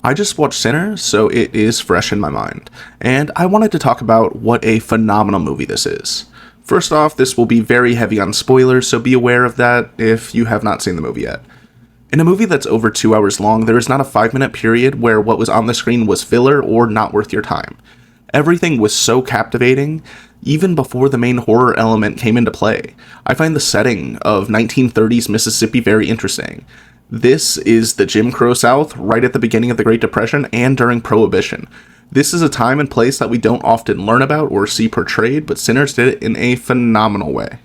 I just watched Sinner, so it is fresh in my mind, and I wanted to talk about what a phenomenal movie this is. First off, this will be very heavy on spoilers, so be aware of that if you have not seen the movie yet. In a movie that's over 2 hours long, there is not a 5-minute period where what was on the screen was filler or not worth your time. Everything was so captivating, even before the main horror element came into play. I find the setting of 1930s Mississippi very interesting. This is the Jim Crow South right at the beginning of the Great Depression and during Prohibition. This is a time and place that we don't often learn about or see portrayed, but Sinners did it in a phenomenal way.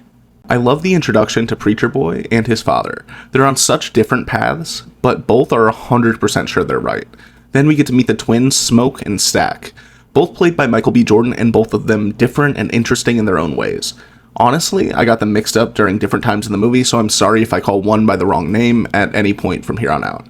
I love the introduction to Preacher Boy and his father. They're on such different paths, but both are 100% sure they're right. Then we get to meet the twins, Smoke and Stack. Both played by Michael B. Jordan, and both of them different and interesting in their own ways. Honestly, I got them mixed up during different times in the movie, so I'm sorry if I call one by the wrong name at any point from here on out.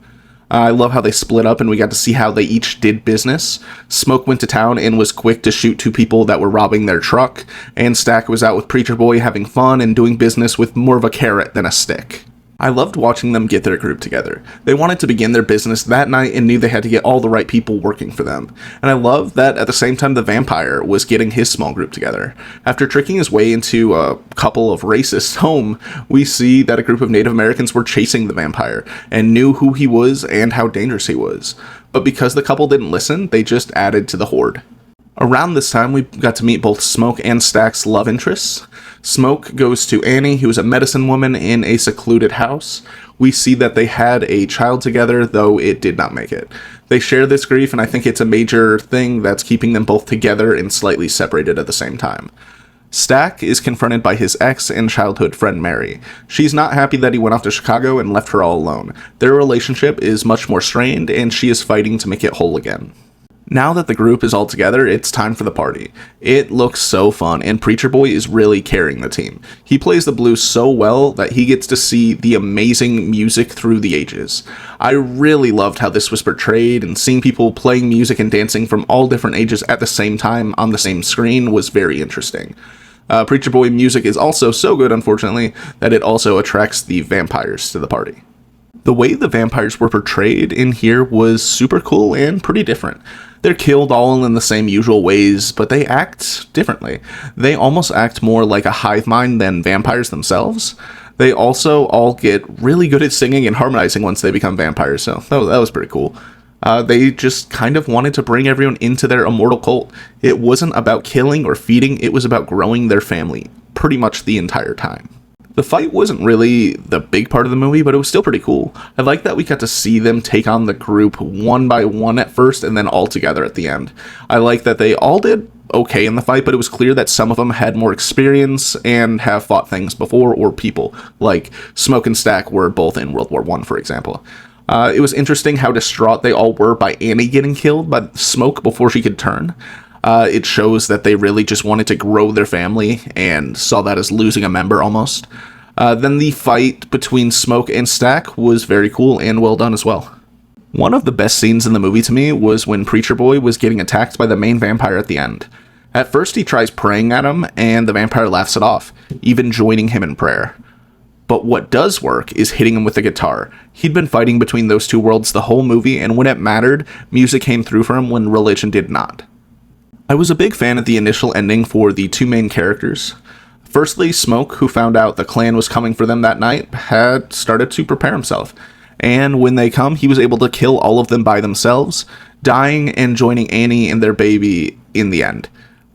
I love how they split up and we got to see how they each did business. Smoke went to town and was quick to shoot two people that were robbing their truck, and Stack was out with Preacher Boy having fun and doing business with more of a carrot than a stick. I loved watching them get their group together. They wanted to begin their business that night and knew they had to get all the right people working for them. And I love that at the same time the vampire was getting his small group together. After tricking his way into a couple of racists' home, we see that a group of Native Americans were chasing the vampire and knew who he was and how dangerous he was. But because the couple didn't listen, they just added to the horde. Around this time, we got to meet both Smoke and Stack's love interests. Smoke goes to Annie, who is a medicine woman in a secluded house. We see that they had a child together, though it did not make it. They share this grief, and I think it's a major thing that's keeping them both together and slightly separated at the same time. Stack is confronted by his ex and childhood friend Mary. She's not happy that he went off to Chicago and left her all alone. Their relationship is much more strained, and she is fighting to make it whole again. Now that the group is all together, it's time for the party. It looks so fun, and Preacher Boy is really carrying the team. He plays the blues so well that he gets to see the amazing music through the ages. I really loved how this was portrayed, and seeing people playing music and dancing from all different ages at the same time on the same screen was very interesting. Preacher Boy music is also so good, unfortunately, that it also attracts the vampires to the party. The way the vampires were portrayed in here was super cool and pretty different. They're killed all in the same usual ways, but they act differently. They almost act more like a hive mind than vampires themselves. They also all get really good at singing and harmonizing once they become vampires, so that was pretty cool. They just kind of wanted to bring everyone into their immortal cult. It wasn't about killing or feeding, it was about growing their family, pretty much the entire time. The fight wasn't really the big part of the movie, but it was still pretty cool. I like that we got to see them take on the group one by one at first and then all together at the end. I like that they all did okay in the fight, but it was clear that some of them had more experience and have fought things before, or people, like Smoke and Stack were both in World War I, for example. It was interesting how distraught they all were by Annie getting killed by Smoke before she could turn. It shows that they really just wanted to grow their family and saw that as losing a member almost. Then the fight between Smoke and Stack was very cool and well done as well. One of the best scenes in the movie to me was when Preacher Boy was getting attacked by the main vampire at the end. At first he tries praying at him and the vampire laughs it off, even joining him in prayer. But what does work is hitting him with the guitar. He'd been fighting between those two worlds the whole movie, and when it mattered, music came through for him when religion did not. I was a big fan of the initial ending for the two main characters. Firstly, Smoke, who found out the clan was coming for them that night, had started to prepare himself. And when they come, he was able to kill all of them by themselves, dying and joining Annie and their baby in the end.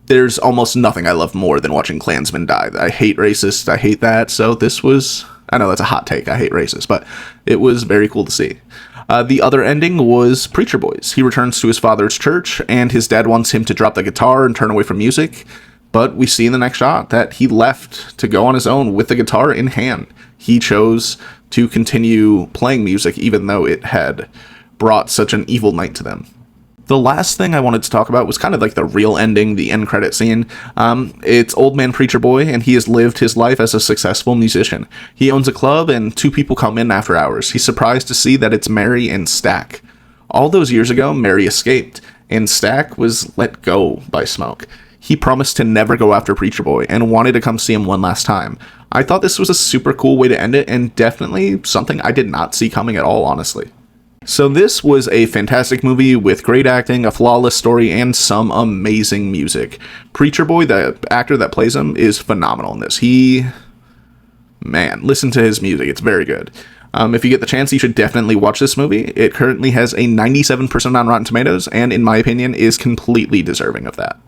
There's almost nothing I love more than watching Klansmen die. I hate racists, I hate that, so this was... I know that's a hot take, I hate racists, but it was very cool to see. The other ending was Preacher Boy's. He returns to his father's church, and his dad wants him to drop the guitar and turn away from music. But we see in the next shot that he left to go on his own with the guitar in hand. He chose to continue playing music even though it had brought such an evil night to them. The last thing I wanted to talk about was kind of like the real ending, the end credit scene. It's Old Man Preacher Boy, and he has lived his life as a successful musician. He owns a club, and two people come in after hours. He's surprised to see that it's Mary and Stack. All those years ago, Mary escaped, and Stack was let go by Smoke. He promised to never go after Preacher Boy, and wanted to come see him one last time. I thought this was a super cool way to end it, and definitely something I did not see coming at all, honestly. So this was a fantastic movie with great acting, a flawless story, and some amazing music. Preacher Boy, the actor that plays him, is phenomenal in this. Man, listen to his music. It's very good. If you get the chance, you should definitely watch this movie. It currently has a 97% on Rotten Tomatoes, and in my opinion, is completely deserving of that.